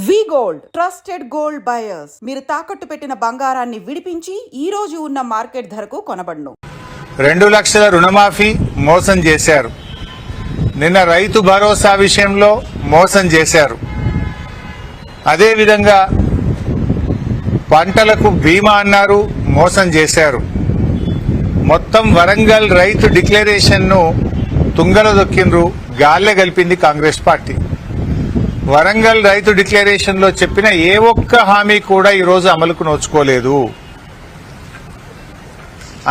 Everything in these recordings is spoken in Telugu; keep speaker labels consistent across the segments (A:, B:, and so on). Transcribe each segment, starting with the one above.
A: వి గోల్డ్ ట్రస్టెడ్ గోల్డ్ బయర్స్ మీరు తాకట్టు పెట్టిన బంగారాన్ని విడిపించి ఈ రోజు ఉన్న మార్కెట్ ధరకు కొనబడును.
B: 2 లక్షల రుణమాఫీ మోసం చేశారు. నిన్న రైతు భరోసా విషయంలో మోసం చేశారు. అదేవిధంగా పంటలకు బీమా అన్నారు, మోసం చేశారు. మొత్తం వరంగల్ రైతు డిక్లరేషన్ను తుంగలో దొక్కిండ్రు, గాల్లె గలిపింది కాంగ్రెస్ పార్టీ. వరంగల్ రైతు డిక్లరేషన్ లో చెప్పిన ఏ ఒక్క హామీ కూడా ఈరోజు అమలుకు నోచుకోలేదు.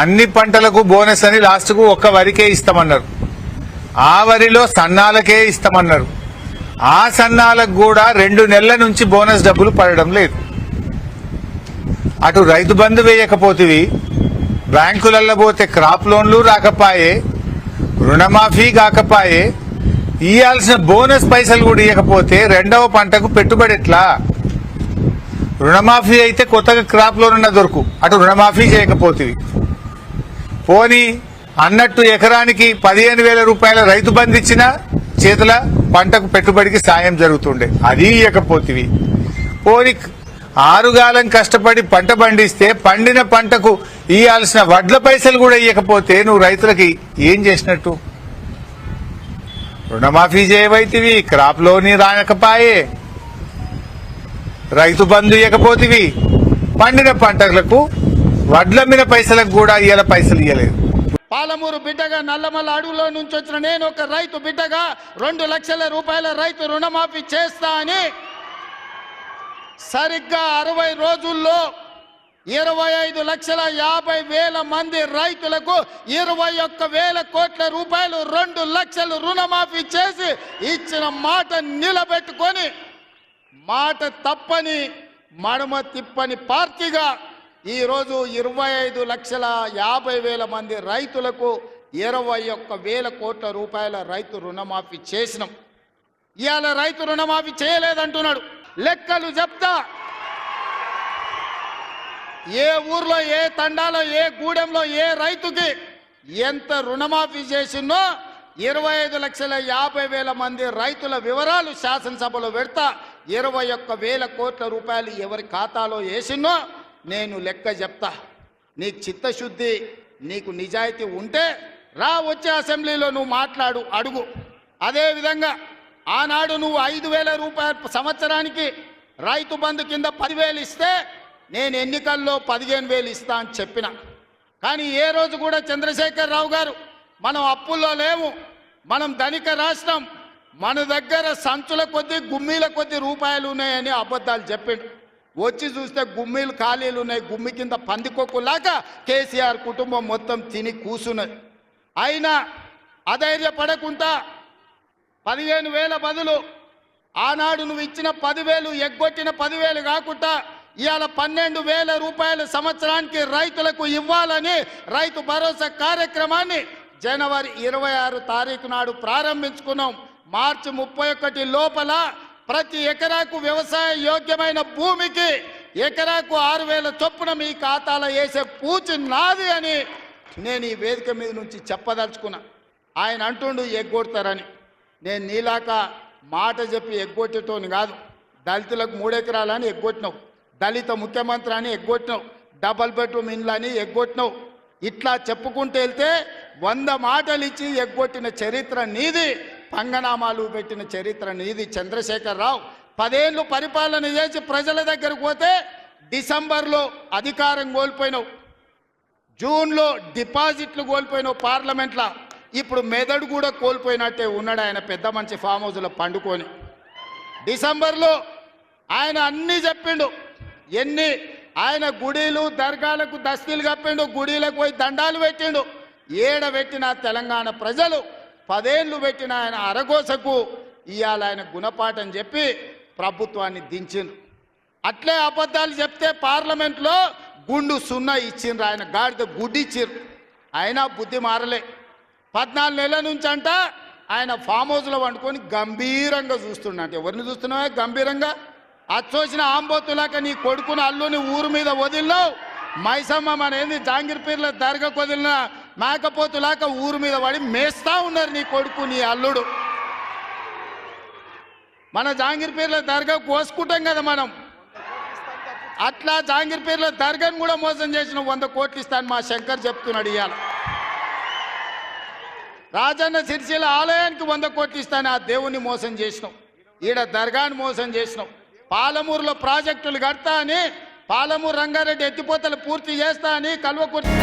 B: అన్ని పంటలకు బోనస్ అని లాస్ట్కు ఒక్క వరికే ఇస్తామన్నారు. ఆ వరిలో సన్నాలకే ఇస్తామన్నారు. ఆ సన్నాలకు కూడా 2 నెలల నుంచి బోనస్ డబ్బులు పడడం లేదు. అటు రైతు బంధు వేయకపోతివి, బ్యాంకులలో పోతే క్రాప్ లోన్లు రాకపాయే, రుణమాఫీ కాకపాయే, ఇయ్యాల్సిన బోనస్ పైసలు కూడా ఇవ్వకపోతే రెండవ పంటకు పెట్టుబడి ఎట్లా? రుణమాఫీ అయితే కొత్తగా క్రాప్ లోన్ ఉన్న దొరుకు, అటు రుణమాఫీ చేయకపోతేవి. పోనీ అన్నట్టు ఎకరానికి 15,000 రూపాయల రైతు బంధు ఇచ్చిన చేతుల పంటకు పెట్టుబడికి సాయం జరుగుతుండే, అది ఇవ్వకపోతేవి. పోనీ 6 కాలం కష్టపడి పంట పండిస్తే పండిన పంటకు ఇయ్యాల్సిన వడ్ల పైసలు కూడా ఇవ్వకపోతే నువ్వు రైతులకి ఏం చేసినట్టు? రుణమాఫీ చేయవైతివి, క్రాప్ లోని రానకపాయే, రైతు బంధు ఇవ్వకపోతివి, పండిన పంటలకు వడ్లమ్మిన పైసలకు కూడా ఇయ్యాల పైసలు ఇవ్వలేదు.
C: పాలమూరు బిడ్డగా నల్లమల్ల అడవులో నుంచి వచ్చిన నేను ఒక రైతు బిడ్డగా 2 లక్షల రూపాయల రైతు రుణమాఫీ చేస్తా అని సరిగ్గా 60 రోజుల్లో 25,50,000 మంది రైతులకు 21,000 కోట్ల రూపాయలు 2 లక్షలు రుణమాఫీ చేసి ఇచ్చిన మాట నిలబెట్టుకొని మాట తప్పని మడమ తిప్పని పార్టీగా ఈరోజు 25,50,000 మంది రైతులకు 21,000 కోట్ల రూపాయల రైతు రుణమాఫీ చేసినాం. ఇవాళ రైతు రుణమాఫీ చేయలేదంటున్నాడు. లెక్కలు చెప్తా, ఏ ఊర్లో, ఏ తండాలో, ఏ గూడెంలో, ఏ రైతుకి ఎంత రుణమాఫీ చేసినో 25,50,000 మంది రైతుల వివరాలు శాసనసభలో పెడతా. 21,000 కోట్ల రూపాయలు ఎవరి ఖాతాలో వేసినో నేను లెక్క చెప్తా. నీకు చిత్తశుద్ధి, నీకు నిజాయితీ ఉంటే రా, వచ్చే అసెంబ్లీలో నువ్వు మాట్లాడు, అడుగు. అదేవిధంగా ఆనాడు నువ్వు 5,000 రూపాయలు సంవత్సరానికి రైతు బంధు కింద 10,000 ఇస్తే నేను ఎన్నికల్లో 15,000 ఇస్తా అని చెప్పిన. కానీ ఏ రోజు కూడా చంద్రశేఖర్ రావు గారు మనం అప్పుల్లో లేము, మనం ధనిక రాష్ట్రం, మన దగ్గర సంచుల కొద్దీ గుమ్మీల కొద్దీ రూపాయలు ఉన్నాయని అబద్ధాలు చెప్పిండు. వచ్చి చూస్తే గుమ్మీలు ఖాళీలు ఉన్నాయి. గుమ్మి కింద పందికొక్కులాగా కేసీఆర్ కుటుంబం మొత్తం తిని కూసున్నది. అయినా అధైర్యపడకుండా 15,000 బదులు ఆనాడు నువ్వు ఇచ్చిన 10,000 ఎగ్గొట్టిన 10,000 కాకుండా ఇవాళ 12,000 రూపాయలు సంవత్సరానికి రైతులకు ఇవ్వాలని రైతు భరోసా కార్యక్రమాన్ని జనవరి 26 తారీఖు నాడు ప్రారంభించుకున్నాం. మార్చి 31 లోపల ప్రతి ఎకరాకు వ్యవసాయ యోగ్యమైన భూమికి ఎకరాకు 6,000 చొప్పున మీ ఖాతాలో వేసే పూచి నాది అని నేను ఈ వేదిక మీద నుంచి చెప్పదలుచుకున్నా. ఆయన అంటుండు ఎగ్గొడతారని. నేను నీలాక మాట చెప్పి ఎగ్గొట్టేటోని కాదు. దళితులకు 3 ఎకరాలని ఎగ్గొట్టినావు, దళిత ముఖ్యమంత్రి అని ఎగ్గొట్టినావు, డబల్ బెడ్రూమ్ ఇండ్లు అని ఎగ్గొట్టినావు. ఇట్లా చెప్పుకుంటూ వెళ్తే 100 మాటలు ఇచ్చి ఎగ్గొట్టిన చరిత్ర నీది, పంగనామాలు పెట్టిన చరిత్ర నీది. చంద్రశేఖర్ రావు 10 ఏళ్ళు పరిపాలన చేసి ప్రజల దగ్గరకు పోతే డిసెంబర్లో అధికారం కోల్పోయినావు, జూన్లో డిపాజిట్లు కోల్పోయినావు పార్లమెంట్లో. ఇప్పుడు మెదడు కూడా కోల్పోయినట్టే ఉన్నాడు ఆయన, పెద్ద మంచి ఫామ్ హౌస్లో పండుకొని. డిసెంబర్లో ఆయన అన్నీ చెప్పిండు. ఆయన గుడీలు దర్గాలకు దస్తీలు కప్పిండు, గుడీలకు పోయి దండాలు పెట్టిండు. పెట్టిన తెలంగాణ ప్రజలు 10 ఏళ్ళు పెట్టిన ఆయన అరగోసకు ఇవాళ ఆయన గుణపాఠం చెప్పి ప్రభుత్వాన్ని దించిండ్రు. అట్లే అబద్ధాలు చెప్తే పార్లమెంట్లో గుండు 0 ఇచ్చిండ్రు, ఆయన గాడిద గుడ్డి ఇచ్చిండ్రు. అయినా బుద్ధి మారలే. 14 నెలల నుంచి అంట ఆయన ఫామ్ హౌస్లో వండుకొని గంభీరంగా చూస్తున్నాడు. ఎవరిని చూస్తున్నావా గంభీరంగా? అచ్చోసిన ఆంబోతులాక నీ కొడుకును అల్లుని ఊరు మీద వదిలినావు. మైసమ్మ మన ఏంది జాంగీర్పీర్ల దర్గాకు వదిలిన మేకపోతులాక ఊరు మీద పడి మేస్తా ఉన్నారు నీ కొడుకు, నీ అల్లుడు. మన జాంగీర్పేర్ల దర్గా కోసుకుంటాం కదా మనం, అట్లా జాంగీర్పేర్ల దర్గాను కూడా మోసం చేసిన 100 కోట్లు ఇస్తాను మా శంకర్ చెప్తున్నాడు. ఇవాళ రాజన్న సిరిసిల్ల ఆలయానికి 100 కోట్లు ఇస్తాను, ఆ దేవుని మోసం చేసినాం. ఈడ దర్గాను మోసం చేసినాం. పాలమూరులో ప్రాజెక్టులు కడతా అని, పాలమూరు రంగారెడ్డి ఎత్తిపోతలు పూర్తి చేస్తా అని, కల్వకుర్తి